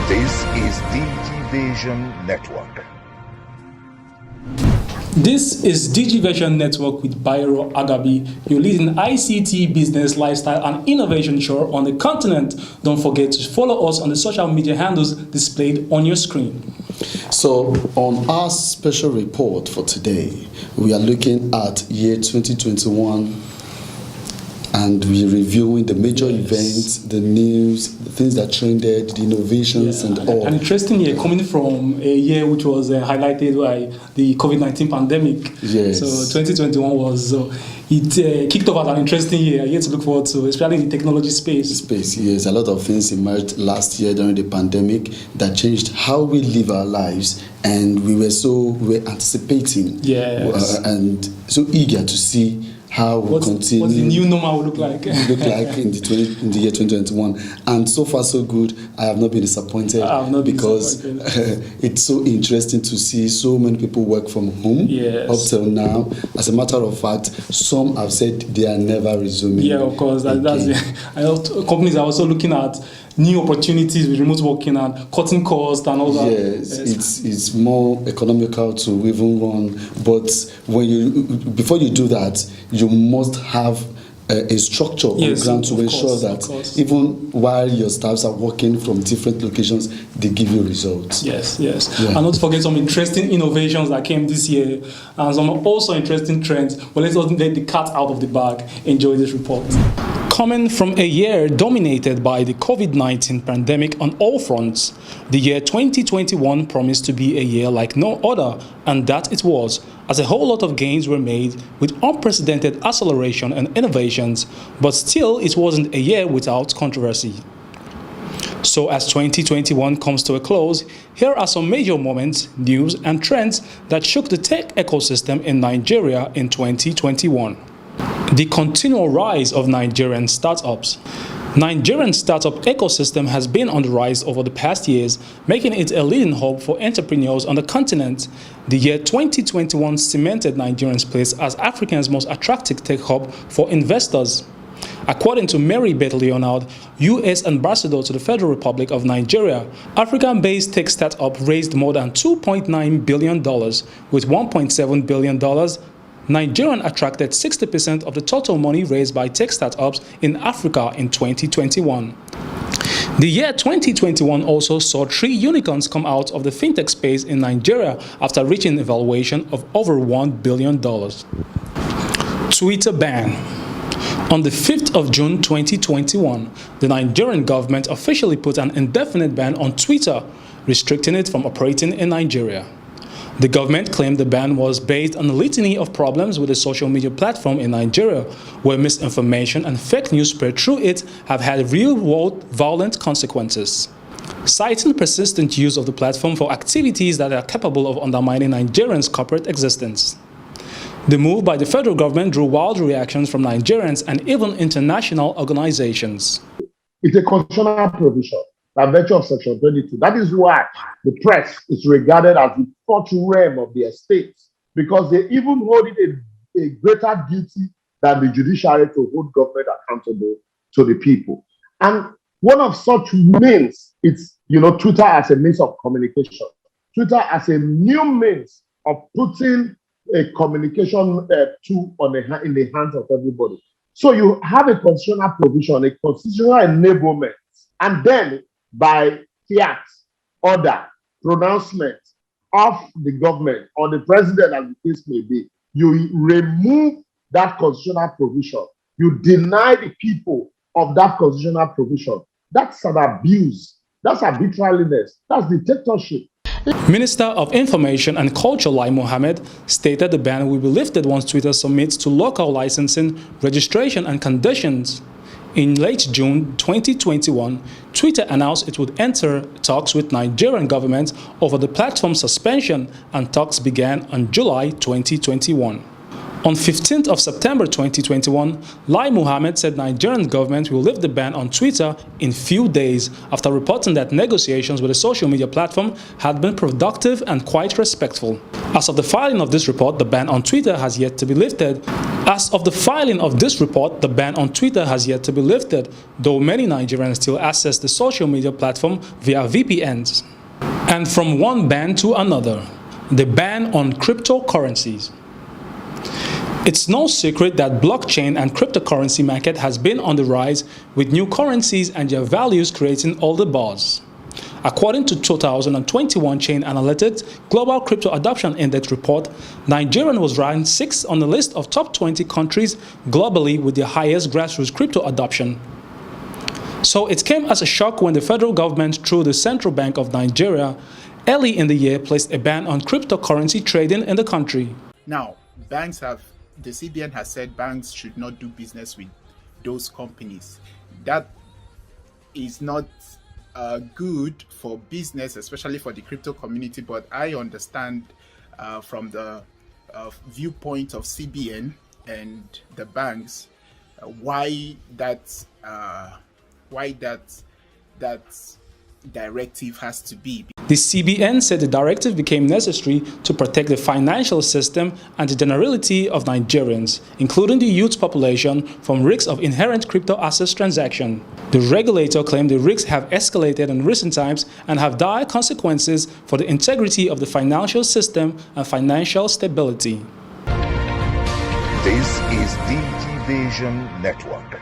This is DigiVision Network. This is DigiVision Network with Bayero Agabi, your leading ICT business, lifestyle, and innovation show on the continent. Don't forget to follow us on the social media handles displayed on your screen. So, on our special report for today, we are looking at year 2021 and we're reviewing the major events, the news, the things that trended, the innovations and all. An interesting year coming from a year which was highlighted by the COVID-19 pandemic. Yes. So 2021 was, it kicked off as an interesting year. A year to look forward to, especially in the technology space. Yes, a lot of things emerged last year during the pandemic that changed how we live our lives, and we were anticipating and so eager to see how we continue. What the new normal will look like. in the year 2021. And so far so good. I have not been disappointed. Because it's so interesting to see so many people work from home up till now. As a matter of fact, some have said they are never resuming. Yeah, of course. That's I know companies are also looking at new opportunities with remote working and cutting costs and all that. Yes, it's more economical to even run. But before you do that, you must have a structure on ground to ensure that even while your staffs are working from different locations, they give you results. Yes. And not to forget some interesting innovations that came this year and some also interesting trends. But let's not let the cat out of the bag. Enjoy this report. Coming from a year dominated by the COVID-19 pandemic on all fronts, the year 2021 promised to be a year like no other, and that it was, as a whole lot of gains were made with unprecedented acceleration and innovations, but still it wasn't a year without controversy. So as 2021 comes to a close, here are some major moments, news and trends that shook the tech ecosystem in Nigeria in 2021. The continual rise of Nigerian startups. Nigerian startup ecosystem has been on the rise over the past years, making it a leading hub for entrepreneurs on the continent. The year 2021 cemented Nigeria's place as Africa's most attractive tech hub for investors. According to Mary Beth Leonard, U.S. Ambassador to the Federal Republic of Nigeria, African-based tech startup raised more than $2.9 billion, with $1.7 billion Nigeria attracted 60% of the total money raised by tech startups in Africa in 2021. The year 2021 also saw 3 unicorns come out of the fintech space in Nigeria after reaching a valuation of over $1 billion. Twitter ban. On the 5th of June 2021, the Nigerian government officially put an indefinite ban on Twitter, restricting it from operating in Nigeria. The government claimed the ban was based on a litany of problems with the social media platform in Nigeria, where misinformation and fake news spread through it have had real-world violent consequences. Citing persistent use of the platform for activities that are capable of undermining Nigerians' corporate existence. The move by the federal government drew wild reactions from Nigerians and even international organizations. It's a constitutional provision. By virtue of Section 22. That is why the press is regarded as the fourth realm of the estate, because they even hold it a greater duty than the judiciary to hold government accountable to the people. And one of such means is, Twitter as a means of communication. Twitter as a new means of putting a communication tool in the hands of everybody. So you have a constitutional provision, a constitutional enablement, and then by fiat, order, pronouncement of the government or the president, as the case may be, you remove that constitutional provision. You deny the people of that constitutional provision. That's an abuse. That's arbitrariness. That's dictatorship. Minister of Information and Culture Lai Mohammed stated the ban will be lifted once Twitter submits to local licensing, registration and conditions. In late June 2021, Twitter announced it would enter talks with Nigerian government over the platform's suspension, and talks began on July 2021. On 15th of September 2021, Lai Mohammed said Nigerian government will lift the ban on Twitter in few days after reporting that negotiations with the social media platform had been productive and quite respectful. As of the filing of this report, the ban on Twitter has yet to be lifted. As of the filing of this report, the ban on Twitter has yet to be lifted, though many Nigerians still access the social media platform via VPNs. And from one ban to another, the ban on cryptocurrencies. It's no secret that blockchain and cryptocurrency market has been on the rise, with new currencies and their values creating all the buzz. According to 2021 Chain Analytics Global Crypto Adoption Index report, Nigeria was ranked 6th on the list of top 20 countries globally with the highest grassroots crypto adoption. So it came as a shock when the federal government, through the Central Bank of Nigeria, early in the year placed a ban on cryptocurrency trading in the country. Now, the CBN has said banks should not do business with those companies. That is not good for business, especially for the crypto community, but I understand from the viewpoint of CBN and the banks why that directive has to be. The CBN said the directive became necessary to protect the financial system and the generality of Nigerians, including the youth population, from risks of inherent crypto assets transaction. The regulator claimed the risks have escalated in recent times and have dire consequences for the integrity of the financial system and financial stability. This is DG Vision Network.